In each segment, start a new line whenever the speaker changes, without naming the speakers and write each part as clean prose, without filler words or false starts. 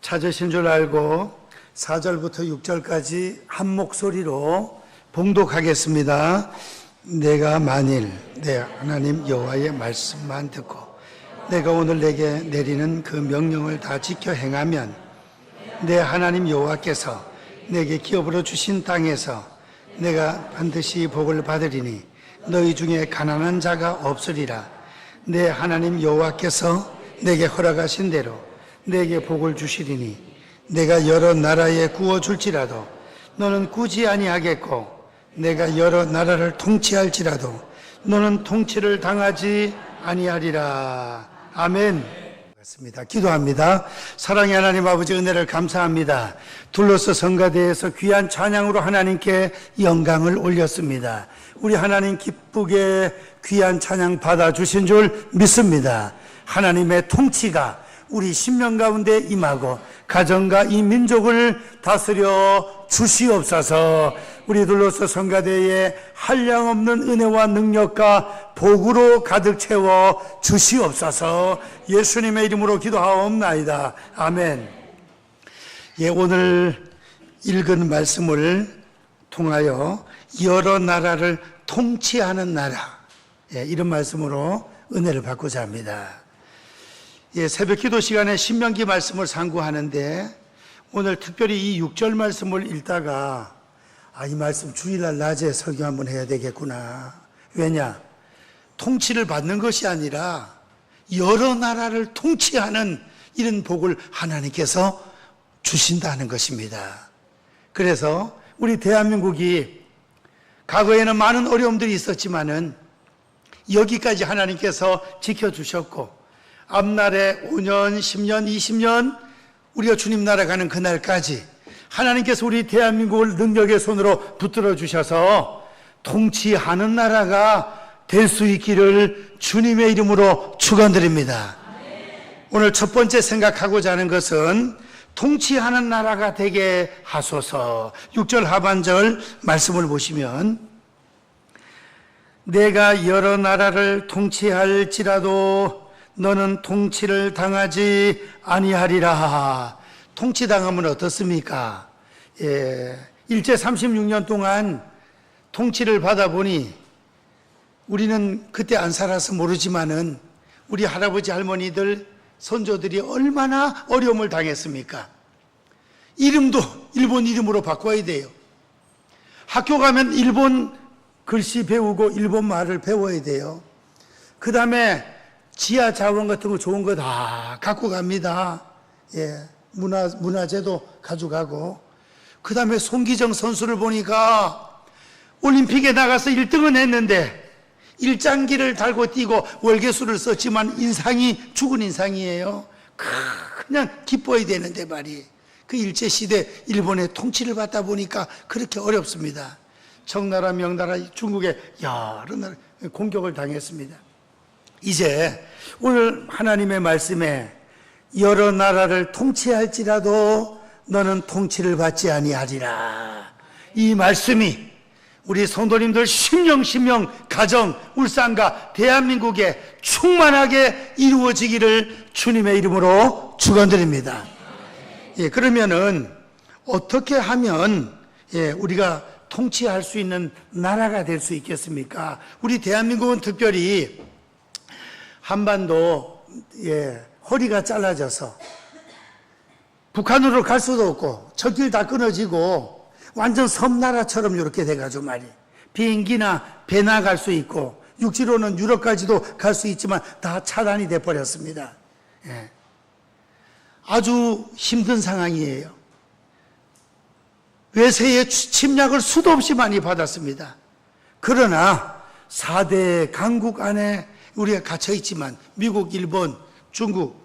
찾으신 줄 알고 4절부터 6절까지 한 목소리로 봉독하겠습니다. 내가 만일 내 하나님 여호와의 말씀만 듣고 내가 오늘 내게 내리는 그 명령을 다 지켜 행하면 내 하나님 여호와께서 내게 기업으로 주신 땅에서 내가 반드시 복을 받으리니 너희 중에 가난한 자가 없으리라. 내 하나님 여호와께서 내게 허락하신 대로 내게 복을 주시리니 내가 여러 나라에 구워줄지라도 너는 꾸지 아니하겠고 내가 여러 나라를 통치할지라도 너는 통치를 당하지 아니하리라. 아멘. 맞습니다. 기도합니다. 사랑의 하나님 아버지, 은혜를 감사합니다. 둘러서 성가대에서 귀한 찬양으로 하나님께 영광을 올렸습니다. 우리 하나님 기쁘게 귀한 찬양 받아주신 줄 믿습니다. 하나님의 통치가 우리 심령 가운데 임하고 가정과 이 민족을 다스려 주시옵소서. 우리 둘러서 성가대에 한량없는 은혜와 능력과 복으로 가득 채워 주시옵소서. 예수님의 이름으로 기도하옵나이다. 아멘. 오늘 읽은 말씀을 통하여 여러 나라를 통치하는 나라, 이런 말씀으로 은혜를 받고자 합니다. 새벽 기도 시간에 신명기 말씀을 상고하는데 오늘 특별히 이 6절 말씀을 읽다가 이 말씀 주일날 낮에 설교 한번 해야 되겠구나. 왜냐? 통치를 받는 것이 아니라 여러 나라를 통치하는 이런 복을 하나님께서 주신다는 것입니다. 그래서 우리 대한민국이 과거에는 많은 어려움들이 있었지만은 여기까지 하나님께서 지켜주셨고 앞날에 5년, 10년, 20년 우리가 주님 나라 가는 그날까지 하나님께서 우리 대한민국을 능력의 손으로 붙들어 주셔서 통치하는 나라가 될 수 있기를 주님의 이름으로 축원드립니다. 오늘 첫 번째 생각하고자 하는 것은 통치하는 나라가 되게 하소서. 6절 하반절 말씀을 보시면 내가 여러 나라를 통치할지라도 너는 통치를 당하지 아니하리라. 통치당하면 어떻습니까? 일제 36년 동안 통치를 받아보니 우리는 그때 안 살아서 모르지만은 우리 할아버지 할머니들 선조들이 얼마나 어려움을 당했습니까? 이름도 일본 이름으로 바꿔야 돼요. 학교 가면 일본 글씨 배우고 일본 말을 배워야 돼요. 그 다음에 지하 자원 같은 거 좋은 거 다 갖고 갑니다. 문화재도 가져가고. 그 다음에 송기정 선수를 보니까 올림픽에 나가서 1등은 했는데 일장기를 달고 뛰고 월계수를 썼지만 인상이 죽은 인상이에요. 그냥 기뻐야 되는데 말이에요. 그 일제시대 일본의 통치를 받다 보니까 그렇게 어렵습니다. 청나라, 명나라, 중국에 여러 나라 공격을 당했습니다. 이제 오늘 하나님의 말씀에 여러 나라를 통치할지라도 너는 통치를 받지 아니하리라. 이 말씀이 우리 성도님들 심령 가정 울산과 대한민국에 충만하게 이루어지기를 주님의 이름으로 축원드립니다. 그러면은 어떻게 하면 우리가 통치할 수 있는 나라가 될 수 있겠습니까? 우리 대한민국은 특별히 한반도 허리가 잘라져서 북한으로 갈 수도 없고 첫길 다 끊어지고 완전 섬나라처럼 이렇게 돼가지고 말이에요. 비행기나 배나 갈 수 있고 육지로는 유럽까지도 갈 수 있지만 다 차단이 돼버렸습니다. 아주 힘든 상황이에요. 외세의 침략을 수도 없이 많이 받았습니다. 그러나 4대 강국 안에 우리가 갇혀 있지만 미국, 일본, 중국,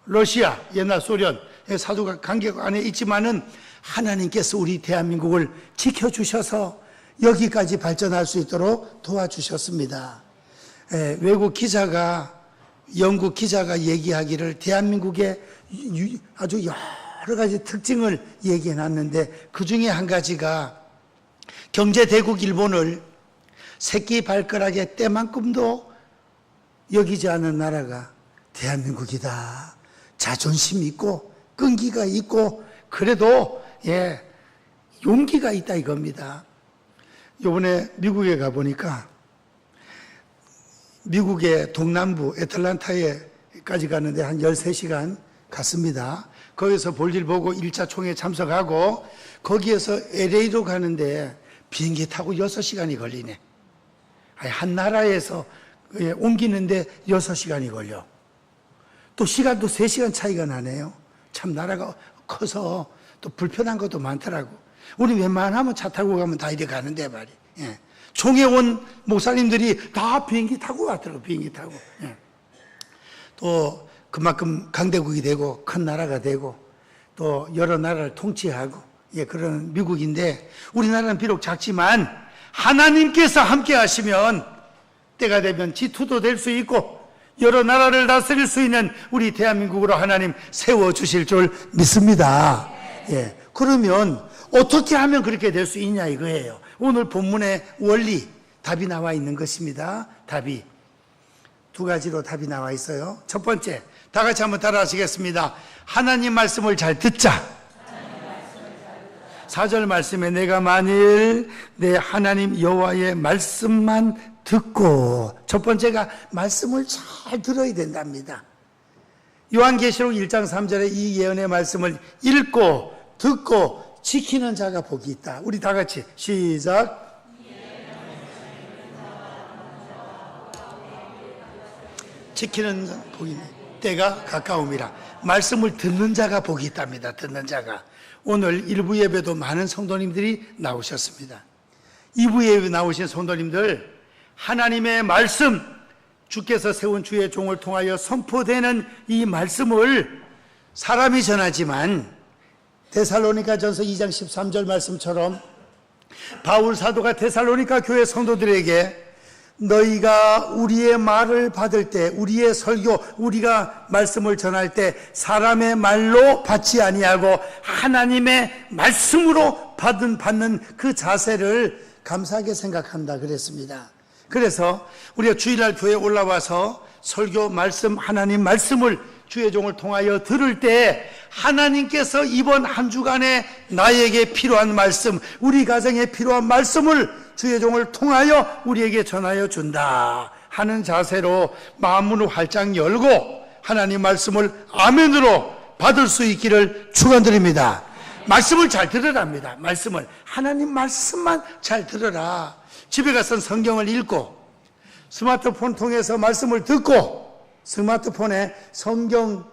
러시아, 옛날 소련 사도가 관계 안에 있지만은 하나님께서 우리 대한민국을 지켜주셔서 여기까지 발전할 수 있도록 도와주셨습니다. 외국 기자가, 영국 기자가 얘기하기를 대한민국의 아주 여러 가지 특징을 얘기해 놨는데 그 중에 한 가지가 경제대국 일본을 새끼 발가락의 때만큼도 여기지 않은 나라가 대한민국이다. 자존심 있고 끈기가 있고 그래도 용기가 있다 이겁니다. 이번에 미국에 가보니까 미국의 동남부 애틀란타에까지 가는데 한 13시간 갔습니다. 거기서 볼일 보고 1차 총회에 참석하고 거기에서 LA로 가는데 비행기 타고 6시간이 걸리네. 한 나라에서 옮기는데 6시간이 걸려. 또 시간도 3시간 차이가 나네요. 참 나라가 커서 또 불편한 것도 많더라고. 우리 웬만하면 차 타고 가면 다 이래 가는데 말이야. 총회 온 목사님들이 다 비행기 타고 왔더라고. 비행기 타고. 또 그만큼 강대국이 되고 큰 나라가 되고 또 여러 나라를 통치하고 그런 미국인데 우리나라는 비록 작지만 하나님께서 함께 하시면 때가 되면 지투도 될 수 있고 여러 나라를 다스릴 수 있는 우리 대한민국으로 하나님 세워주실 줄 믿습니다. 그러면 어떻게 하면 그렇게 될 수 있냐 이거예요. 오늘 본문의 원리 답이 나와 있는 것입니다. 답이 두 가지로 답이 나와 있어요. 첫 번째, 다 같이 한번 따라 하시겠습니다. 하나님 말씀을 잘 듣자. 4절 말씀에 내가 만일 내 하나님 여호와의 말씀만 듣고, 첫 번째가 말씀을 잘 들어야 된답니다. 요한계시록 1장 3절에 이 예언의 말씀을 읽고 듣고 지키는 자가 복이 있다. 우리 다 같이 시작. 지키는 자 복이 있네. 때가 가까움이라. 말씀을 듣는 자가 복이 있답니다. 듣는 자가. 오늘 1부 예배도 많은 성도님들이 나오셨습니다. 2부 예배 나오신 성도님들, 하나님의 말씀, 주께서 세운 주의 종을 통하여 선포되는 이 말씀을 사람이 전하지만 데살로니가전서 2장 13절 말씀처럼 바울 사도가 데살로니가 교회 성도들에게 너희가 우리의 말을 받을 때, 우리의 설교, 우리가 말씀을 전할 때 사람의 말로 받지 아니하고 하나님의 말씀으로 받는 그 자세를 감사하게 생각한다 그랬습니다. 그래서 우리가 주일날 교회에 올라와서 설교 말씀, 하나님 말씀을 주의 종을 통하여 들을 때 하나님께서 이번 한 주간에 나에게 필요한 말씀, 우리 가정에 필요한 말씀을 주의 종을 통하여 우리에게 전하여 준다 하는 자세로 마음문을 활짝 열고 하나님 말씀을 아멘으로 받을 수 있기를 축원드립니다. 말씀을 잘 들으랍니다. 말씀을, 하나님 말씀만 잘 들으라. 집에 가서 성경을 읽고 스마트폰 통해서 말씀을 듣고 스마트폰에 성경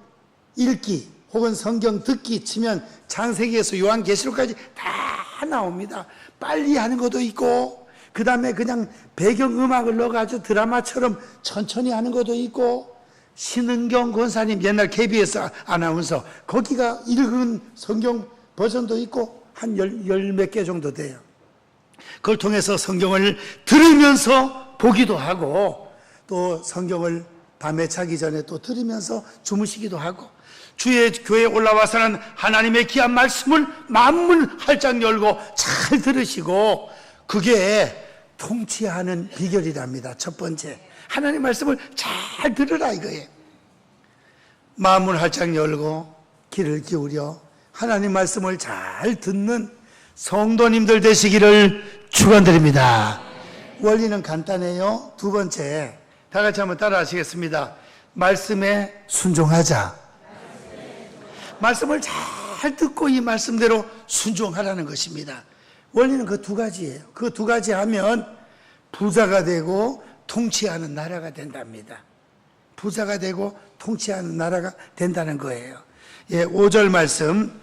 읽기 혹은 성경 듣기 치면 창세기에서 요한계시록까지 다 나옵니다. 빨리 하는 것도 있고 그 다음에 그냥 배경음악을 넣어가지고 드라마처럼 천천히 하는 것도 있고, 신은경 권사님 옛날 KBS 아나운서 거기가 읽은 성경 버전도 있고 한 열 몇 개 정도 돼요. 그걸 통해서 성경을 들으면서 보기도 하고 또 성경을 밤에 자기 전에 또 들으면서 주무시기도 하고, 주의 교회에 올라와서는 하나님의 귀한 말씀을 마음문 활짝 열고 잘 들으시고, 그게 통치하는 비결이랍니다. 첫 번째, 하나님 말씀을 잘 들으라 이거예요. 마음문 활짝 열고 귀를 기울여 하나님 말씀을 잘 듣는 성도님들 되시기를 축원드립니다. 원리는 간단해요. 두 번째, 다 같이 한번 따라 하시겠습니다. 말씀에 순종하자. 말씀을 잘 듣고 이 말씀대로 순종하라는 것입니다. 원리는 그 두 가지예요. 그 두 가지 하면 부자가 되고 통치하는 나라가 된답니다. 부자가 되고 통치하는 나라가 된다는 거예요. 5절 말씀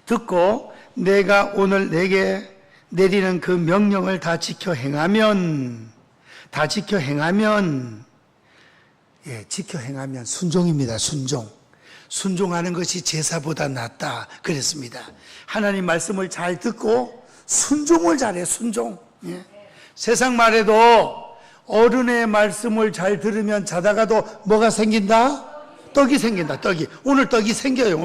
듣고 내가 오늘 내게 내리는 그 명령을 다 지켜 행하면 지켜 행하면 순종입니다. 순종하는 것이 제사보다 낫다 그랬습니다. 하나님 말씀을 잘 듣고 순종을 잘해. 순종. 세상 말에도 어른의 말씀을 잘 들으면 자다가도 뭐가 생긴다? 떡이 생긴다. 떡이. 오늘 떡이 생겨요.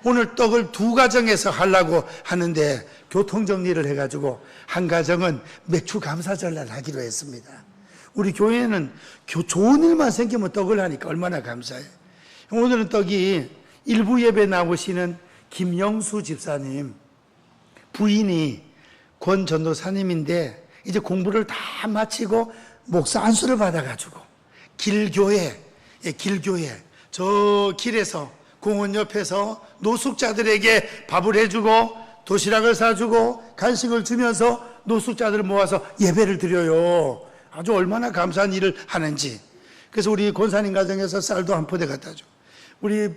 오늘 떡을 두 가정에서 하려고 하는데 교통정리를 해가지고 한 가정은 맥주 감사절날 하기로 했습니다. 우리 교회는 좋은 일만 생기면 떡을 하니까 얼마나 감사해요. 오늘은 떡이 일부 예배 나오시는 김영수 집사님 부인이 권 전도사님인데 이제 공부를 다 마치고 목사 안수를 받아가지고 길교회 저 길에서 공원 옆에서 노숙자들에게 밥을 해주고 도시락을 사주고 간식을 주면서 노숙자들을 모아서 예배를 드려요. 아주 얼마나 감사한 일을 하는지. 그래서 우리 권사님 가정에서 쌀도 한 포대 갖다 줘. 우리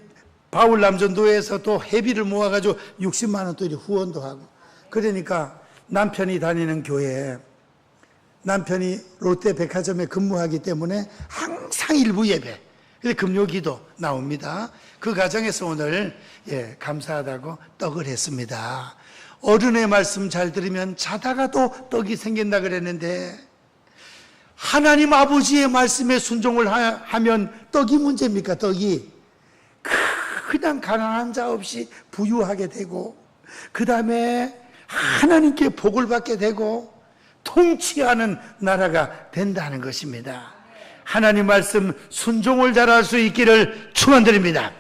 바울 남전도에서 또 회비를 모아가지고 60만 원 또 후원도 하고. 그러니까 남편이 다니는 교회에 남편이 롯데 백화점에 근무하기 때문에 항상 일부 예배, 그래서 금요기도 나옵니다. 그 가정에서 오늘 감사하다고 떡을 했습니다. 어른의 말씀 잘 들으면 자다가도 떡이 생긴다 그랬는데 하나님 아버지의 말씀에 순종을 하면 떡이 문제입니까? 떡이 그냥 가난한 자 없이 부유하게 되고 그 다음에 하나님께 복을 받게 되고 통치하는 나라가 된다는 것입니다. 하나님 말씀 순종을 잘할 수 있기를 축원드립니다.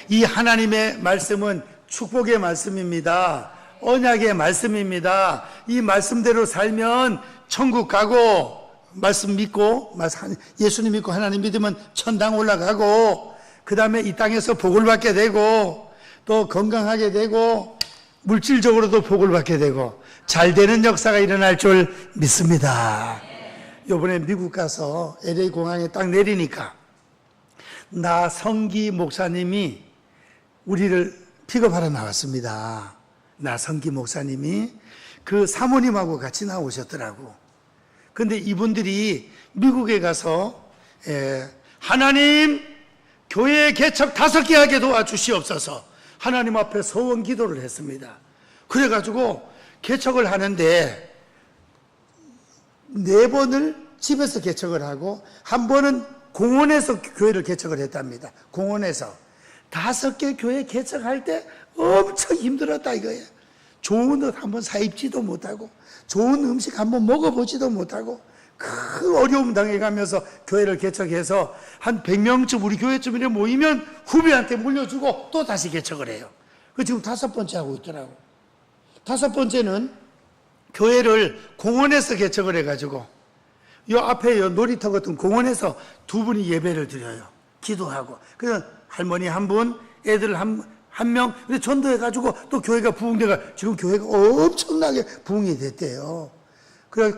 이 하나님의 말씀은 축복의 말씀입니다. 언약의 말씀입니다. 이 말씀대로 살면 천국 가고 말씀 믿고 예수님 믿고 하나님 믿으면 천당 올라가고 그 다음에 이 땅에서 복을 받게 되고 또 건강하게 되고 물질적으로도 복을 받게 되고 잘 되는 역사가 일어날 줄 믿습니다. 이번에 미국 가서 LA 공항에 딱 내리니까 나성기 목사님이 우리를 픽업하러 나왔습니다. 나성기 목사님이 그 사모님하고 같이 나오셨더라고. 근데 이분들이 미국에 가서 하나님 교회 개척 5개 하게 도와주시옵소서 하나님 앞에 서원 기도를 했습니다. 그래가지고 개척을 하는데 4번을 집에서 개척을 하고 한 번은 공원에서 교회를 개척을 했답니다. 공원에서 5개 교회 개척할 때 엄청 힘들었다 이거예요. 좋은 옷 한번 사입지도 못하고 좋은 음식 한번 먹어보지도 못하고 그 어려움 당해가면서 교회를 개척해서 한 100명쯤 우리 교회쯤에 모이면 후배한테 물려주고 또 다시 개척을 해요. 그 지금 5번째 하고 있더라고. 5번째는 교회를 공원에서 개척을 해가지고 요 앞에 요 놀이터 같은 공원에서 2분이 예배를 드려요. 기도하고. 그래서 할머니 한 분, 애들 한 명, 근데 전도해가지고 또 교회가 부흥돼가 지금 교회가 엄청나게 부흥이 됐대요. 그래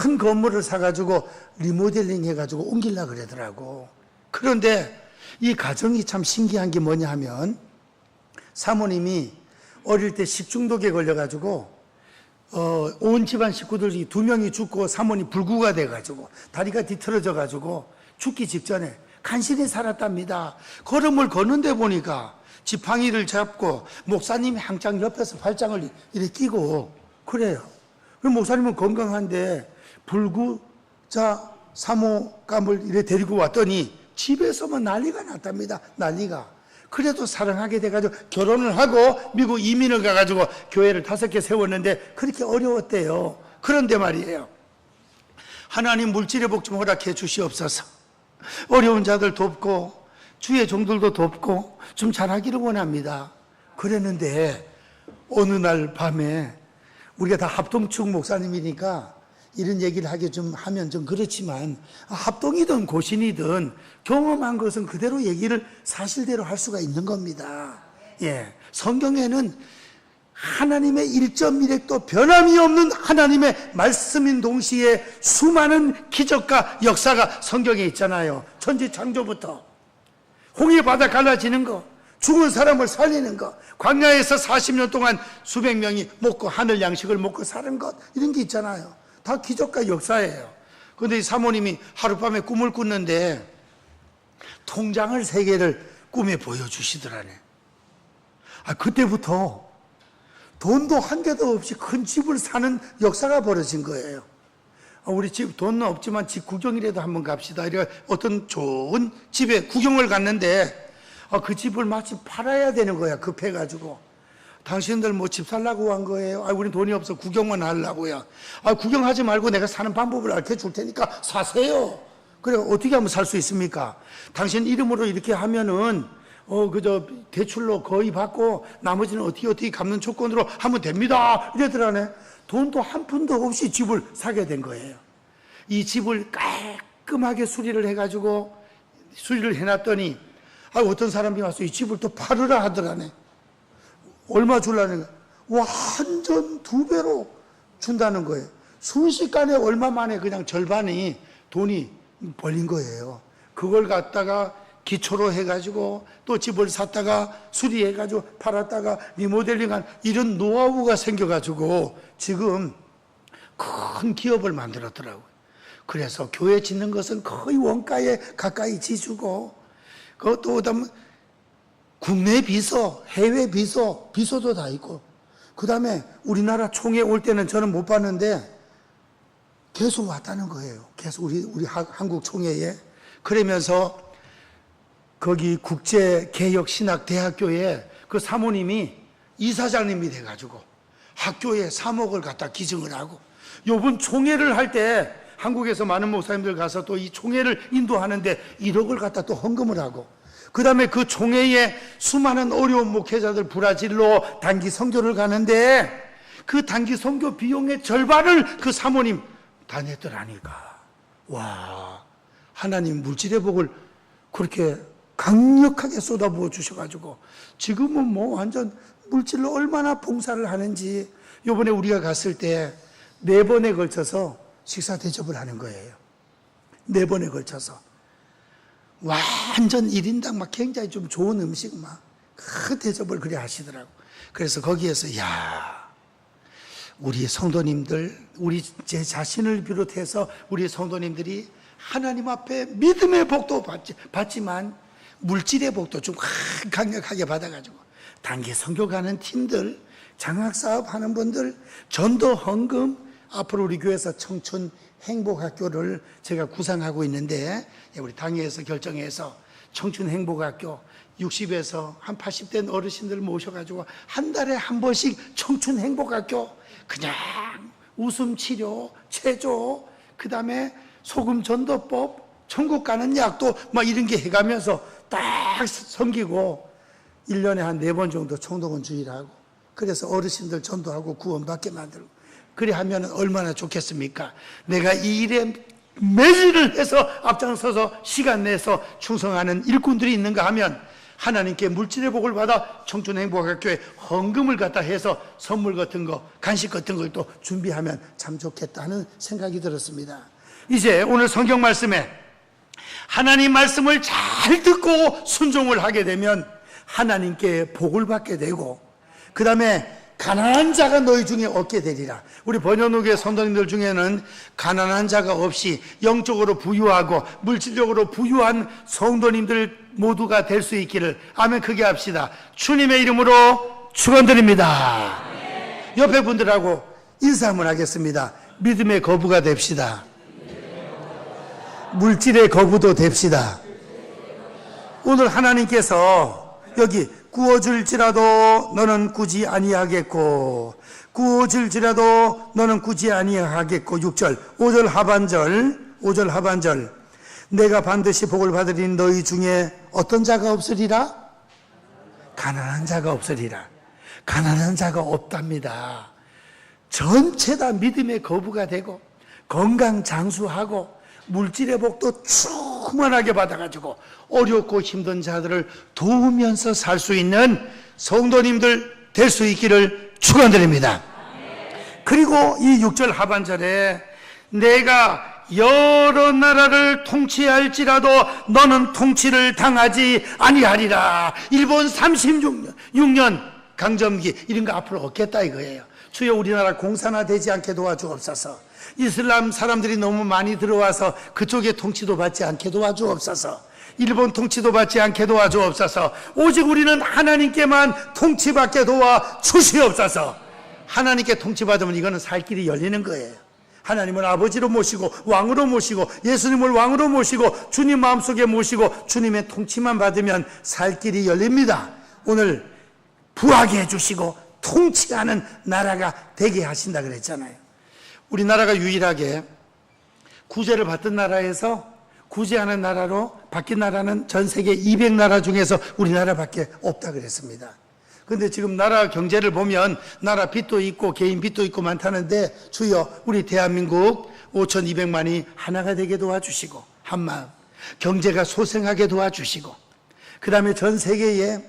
큰 건물을 사가지고 리모델링 해가지고 옮기려고 그러더라고. 그런데 이 가정이 참 신기한 게 뭐냐 하면 사모님이 어릴 때 식중독에 걸려가지고 온 집안 식구들이 2명이 죽고 사모님 불구가 돼가지고 다리가 뒤틀어져가지고 죽기 직전에 간신히 살았답니다. 걸음을 걷는데 보니까 지팡이를 잡고 목사님이 항상 옆에서 발장을 이렇게 끼고 그래요. 목사님은 건강한데 불구자 사모감을 이렇게 데리고 왔더니 집에서만 난리가 났답니다. 난리가. 그래도 사랑하게 돼가지고 결혼을 하고 미국 이민을 가가지고 교회를 5개 세웠는데 그렇게 어려웠대요. 그런데 말이에요. 하나님 물질의 복 좀 허락해 주시옵소서. 어려운 자들 돕고 주의 종들도 돕고 좀 잘하기를 원합니다. 그랬는데 어느 날 밤에 우리가 다 합동축 목사님이니까 이런 얘기를 하기 좀 하면 좀 그렇지만 합동이든 고신이든 경험한 것은 그대로 얘기를 사실대로 할 수가 있는 겁니다. 성경에는 하나님의 1.1획도 변함이 없는 하나님의 말씀인 동시에 수많은 기적과 역사가 성경에 있잖아요. 천지 창조부터 홍해 바다 갈라지는 거, 죽은 사람을 살리는 것, 광야에서 40년 동안 수백 명이 먹고 하늘 양식을 먹고 사는 것, 이런 게 있잖아요. 다 기적과 역사예요. 그런데 이 사모님이 하룻밤에 꿈을 꿨는데 통장을 3개를 꿈에 보여주시더라네. 그때부터 돈도 한 개도 없이 큰 집을 사는 역사가 벌어진 거예요. 우리 집 돈은 없지만 집 구경이라도 한번 갑시다. 이래 어떤 좋은 집에 구경을 갔는데 그 집을 마치 팔아야 되는 거야. 급해가지고. 당신들 뭐 집 살라고 한 거예요? 우린 돈이 없어 구경만 하려고요. 구경하지 말고 내가 사는 방법을 알려줄 테니까 사세요. 그래 어떻게 하면 살 수 있습니까? 당신 이름으로 이렇게 하면은 그저 대출로 거의 받고 나머지는 어떻게 갚는 조건으로 하면 됩니다. 이러더라네. 돈도 한 푼도 없이 집을 사게 된 거예요. 이 집을 깔끔하게 수리를 해가지고 수리를 해놨더니 어떤 사람이 와서 이 집을 또 팔으라 하더라네. 얼마 줄라는 거야? 완전 2배로 준다는 거예요. 순식간에 얼마 만에 그냥 절반이 돈이 벌린 거예요. 그걸 갖다가 기초로 해가지고 또 집을 샀다가 수리해가지고 팔았다가 리모델링한 이런 노하우가 생겨가지고 지금 큰 기업을 만들었더라고요. 그래서 교회 짓는 것은 거의 원가에 가까이 지주고 그것도 그다음 국내 비서, 해외 비서도 다 있고 그 다음에 우리나라 총회 올 때는 저는 못 봤는데 계속 왔다는 거예요. 계속 우리 한국 총회에. 그러면서 거기 국제개혁신학대학교에 그 사모님이 이사장님이 돼가지고 학교에 3억을 갖다 기증을 하고 요번 총회를 할 때 한국에서 많은 목사님들 가서 또 이 총회를 인도하는데 1억을 갖다 또 헌금을 하고 그 다음에 그 총회에 수많은 어려운 목회자들 브라질로 단기 선교를 가는데 그 단기 선교 비용의 절반을 그 사모님 다 냈더라니까. 와, 하나님 물질의 복을 그렇게 강력하게 쏟아부어 주셔가지고 지금은 뭐 완전 물질로 얼마나 봉사를 하는지 요번에 우리가 갔을 때 4번에 걸쳐서 식사 대접을 하는 거예요. 4번에 걸쳐서. 완전 1인당 막 굉장히 좀 좋은 음식 막 큰 대접을 그래 하시더라고. 그래서 거기에서 우리 성도님들, 우리 제 자신을 비롯해서 우리 성도님들이 하나님 앞에 믿음의 복도 받지만 물질의 복도 좀 강력하게 받아가지고 단기 선교 가는 팀들, 장학사업 하는 분들, 전도 헌금, 앞으로 우리 교회에서 청춘 행복학교를 제가 구상하고 있는데 우리 당회에서 결정해서 청춘 행복학교 60에서 한 80된 어르신들 모셔가지고 한 달에 한 번씩 청춘 행복학교 그냥 웃음 치료, 체조, 그 다음에 소금 전도법, 천국 가는 약도 막 이런 게 해가면서 딱 섬기고 1년에 한 4번 정도 총동원 주일하고 그래서 어르신들 전도하고 구원받게 만들고 그래 하면 얼마나 좋겠습니까? 내가 이 일에 매진을 해서 앞장서서 시간 내서 충성하는 일꾼들이 있는가 하면 하나님께 물질의 복을 받아 청춘행복학교에 헌금을 갖다 해서 선물 같은 거, 간식 같은 걸 또 준비하면 참 좋겠다는 생각이 들었습니다. 이제 오늘 성경 말씀에 하나님 말씀을 잘 듣고 순종을 하게 되면 하나님께 복을 받게 되고 그 다음에 가난한 자가 너희 중에 없게 되리라. 우리 번연욱의 성도님들 중에는 가난한 자가 없이 영적으로 부유하고 물질적으로 부유한 성도님들 모두가 될 수 있기를 아멘 크게 합시다. 주님의 이름으로 축원드립니다. 옆에 분들하고 인사 한번 하겠습니다. 믿음의 거부가 됩시다. 물질의 거부도 됩시다. 오늘 하나님께서 여기 구워줄지라도 너는 꾸지 아니하겠고 구워줄지라도 너는 꾸지 아니하겠고 6절 5절 하반절 내가 반드시 복을 받으리 너희 중에 어떤 자가 없으리라? 가난한 자가 없으리라. 가난한 자가 없답니다. 전체 다 믿음의 거부가 되고 건강 장수하고 물질의 복도 충만하게 받아가지고 어렵고 힘든 자들을 도우면서 살 수 있는 성도님들 될 수 있기를 축원드립니다. 그리고 이 6절 하반절에 내가 여러 나라를 통치할지라도 너는 통치를 당하지 아니하리라. 일본 36년 강점기 이런 거 앞으로 없겠다 이거예요. 주여 우리나라 공산화되지 않게 도와주옵소서. 이슬람 사람들이 너무 많이 들어와서 그쪽의 통치도 받지 않게 도와주옵소서. 일본 통치도 받지 않게 도와주옵소서. 오직 우리는 하나님께만 통치받게 도와주시옵소서. 하나님께 통치받으면 이거는 살 길이 열리는 거예요. 하나님을 아버지로 모시고 왕으로 모시고 예수님을 왕으로 모시고 주님 마음속에 모시고 주님의 통치만 받으면 살 길이 열립니다. 오늘 부하게 해주시고 통치하는 나라가 되게 하신다 그랬잖아요. 우리나라가 유일하게 구제를 받던 나라에서 구제하는 나라로 바뀐 나라는 전 세계 200나라 중에서 우리나라밖에 없다 그랬습니다. 근데 지금 나라 경제를 보면 나라 빚도 있고 개인 빚도 있고 많다는데 주여 우리 대한민국 5,200만이 하나가 되게 도와주시고 한마음 경제가 소생하게 도와주시고 그 다음에 전 세계에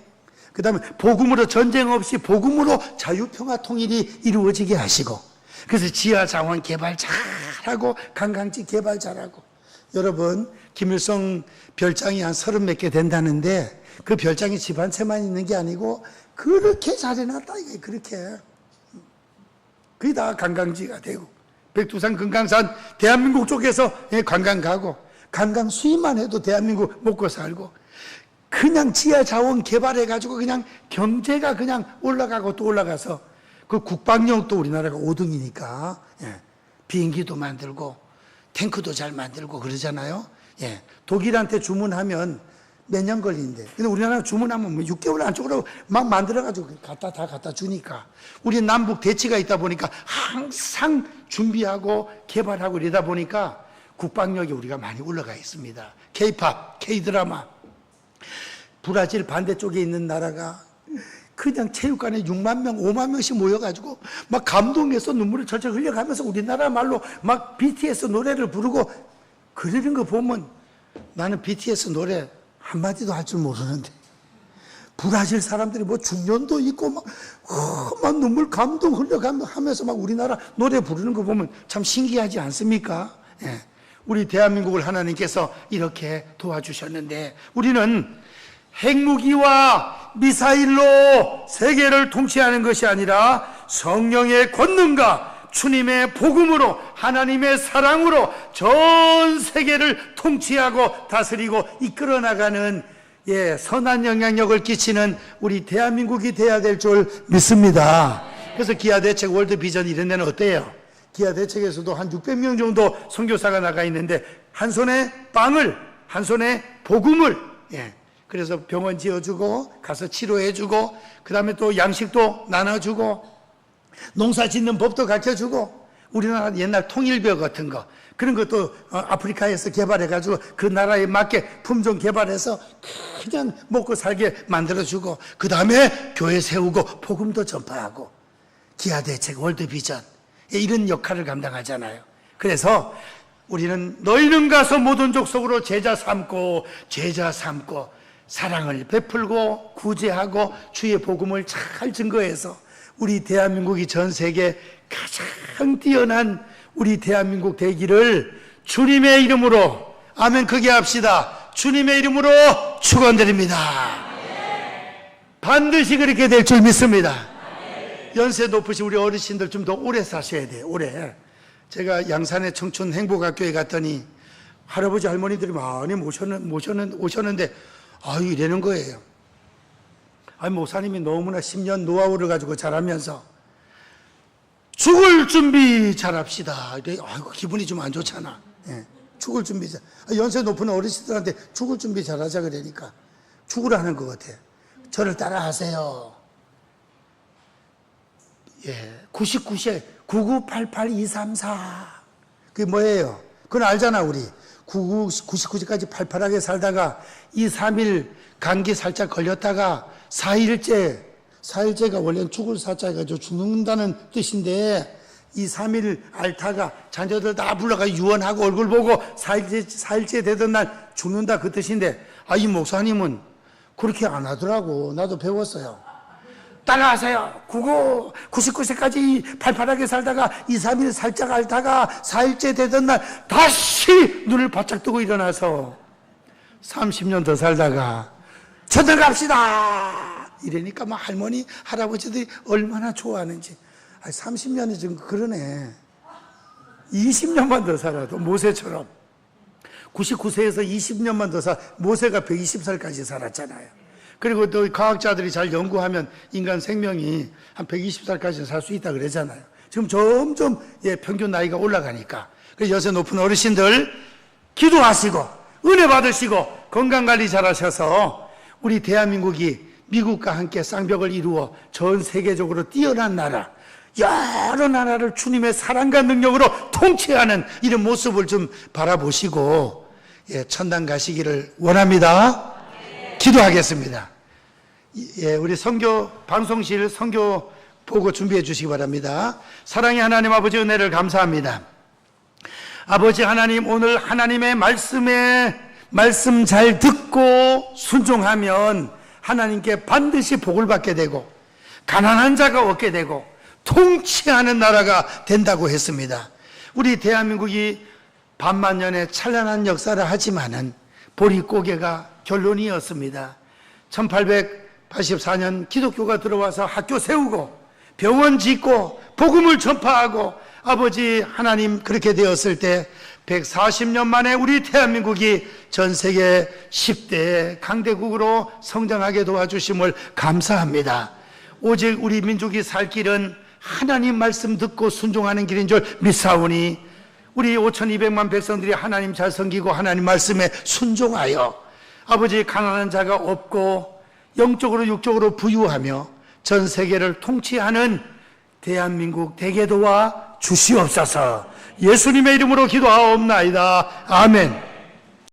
그 다음에 복음으로 전쟁 없이 복음으로 자유평화 통일이 이루어지게 하시고 그래서 지하자원 개발 잘하고 관광지 개발 잘하고 여러분 김일성 별장이 한 30몇 개 된다는데 그 별장이 집 한 채만 있는 게 아니고 그렇게 잘해놨다 이게 그렇게 그게 다 관광지가 되고 백두산 금강산 대한민국 쪽에서 관광 가고 관광 수입만 해도 대한민국 먹고 살고 그냥 지하자원 개발해가지고 그냥 경제가 그냥 올라가고 또 올라가서 그 국방력도 우리나라가 5등이니까 비행기도 만들고 탱크도 잘 만들고 그러잖아요. 독일한테 주문하면 몇 년 걸리는데 근데 우리나라 주문하면 뭐 6개월 안쪽으로 막 만들어가지고 다 갖다 주니까 우리 남북 대치가 있다 보니까 항상 준비하고 개발하고 이러다 보니까 국방력이 우리가 많이 올라가 있습니다. K-팝, K-드라마 브라질 반대쪽에 있는 나라가 그냥 체육관에 6만 명, 5만 명씩 모여가지고 막 감동해서 눈물을 철철 흘려가면서 우리나라 말로 막 BTS 노래를 부르고 그러는 거 보면 나는 BTS 노래 한마디도 할 줄 모르는데 브라질 사람들이 뭐 중년도 있고 막 눈물 감동 흘려가면서 막 우리나라 노래 부르는 거 보면 참 신기하지 않습니까? 우리 대한민국을 하나님께서 이렇게 도와주셨는데 우리는 핵무기와 미사일로 세계를 통치하는 것이 아니라 성령의 권능과 주님의 복음으로 하나님의 사랑으로 전 세계를 통치하고 다스리고 이끌어 나가는 선한 영향력을 끼치는 우리 대한민국이 돼야 될 줄 믿습니다. 그래서 기아대책 월드비전 이런 데는 어때요? 기아대책에서도 한 600명 정도 선교사가 나가 있는데 한 손에 빵을 한 손에 복음을 그래서 병원 지어주고 가서 치료해주고 그 다음에 또 양식도 나눠주고 농사 짓는 법도 가르쳐주고 우리나라 옛날 통일벼 같은 거 그런 것도 아프리카에서 개발해가지고 그 나라에 맞게 품종 개발해서 그냥 먹고 살게 만들어주고 그 다음에 교회 세우고 복음도 전파하고 기아대책 월드비전 이런 역할을 감당하잖아요. 그래서 우리는 너희는 가서 모든 족속으로 제자 삼고 사랑을 베풀고 구제하고 주의 복음을 잘 증거해서 우리 대한민국이 전 세계 가장 뛰어난 우리 대한민국 되기를 주님의 이름으로 아멘 크게 합시다. 주님의 이름으로 축원드립니다. 반드시 그렇게 될 줄 믿습니다. 연세 높으신 우리 어르신들 좀 더 오래 사셔야 돼요. 오래. 제가 양산의 청춘 행복학교에 갔더니 할아버지 할머니들이 많이 오셨는데 아유 이러는 거예요. 목사님이 너무나 10년 노하우를 가지고 잘하면서 죽을 준비 잘합시다. 아이고 기분이 좀 안 좋잖아. 죽을 준비 잘. 연세 높은 어르신들한테 죽을 준비 잘하자 그러니까 죽으라는 것 같아. 저를 따라하세요. 99세 9988234 그게 뭐예요? 그건 알잖아 우리. 99세까지 팔팔하게 살다가 2, 3일 감기 살짝 걸렸다가 4일째가 원래는 죽을 사자가지고 죽는다는 뜻인데 2, 3일 앓다가 자녀들 다 불러가 유언하고 얼굴 보고 4일째 되던 날 죽는다 그 뜻인데 이 목사님은 그렇게 안 하더라고. 나도 배웠어요. 따라하세요. 99세까지 팔팔하게 살다가 2, 3일 살짝 앓다가 4일째 되던 날 다시 눈을 바짝 뜨고 일어나서 30년 더 살다가 천당 갑시다. 이러니까 막 할머니, 할아버지들이 얼마나 좋아하는지. 30년이 좀 그러네. 20년만 더 살아도 모세처럼. 99세에서 20년만 더 모세가 120살까지 살았잖아요. 그리고 또 과학자들이 잘 연구하면 인간 생명이 한 120살까지 살 수 있다 그러잖아요. 지금 점점 평균 나이가 올라가니까. 그래서 연세 높은 어르신들 기도하시고 은혜 받으시고 건강관리 잘 하셔서 우리 대한민국이 미국과 함께 쌍벽을 이루어 전 세계적으로 뛰어난 나라, 여러 나라를 주님의 사랑과 능력으로 통치하는 이런 모습을 좀 바라보시고 천당 가시기를 원합니다. 기도하겠습니다. 우리 선교 방송실 선교 보고 준비해 주시기 바랍니다. 사랑의 하나님 아버지, 은혜를 감사합니다. 아버지 하나님, 오늘 하나님의 말씀 잘 듣고 순종하면 하나님께 반드시 복을 받게 되고 가난한 자가 얻게 되고 통치하는 나라가 된다고 했습니다. 우리 대한민국이 반만년의 찬란한 역사를 하지만은 보릿고개가 결론이었습니다. 1884년 기독교가 들어와서 학교 세우고 병원 짓고 복음을 전파하고 아버지 하나님, 그렇게 되었을 때 140년 만에 우리 대한민국이 전 세계 10대 강대국으로 성장하게 도와주심을 감사합니다. 오직 우리 민족이 살 길은 하나님 말씀 듣고 순종하는 길인 줄 믿사오니 우리 5,200만 백성들이 하나님 잘 섬기고 하나님 말씀에 순종하여 아버지 가난한 자가 없고 영적으로 육적으로 부유하며 전 세계를 통치하는 대한민국 되게 도와 주시옵소서. 예수님의 이름으로 기도하옵나이다. 아멘.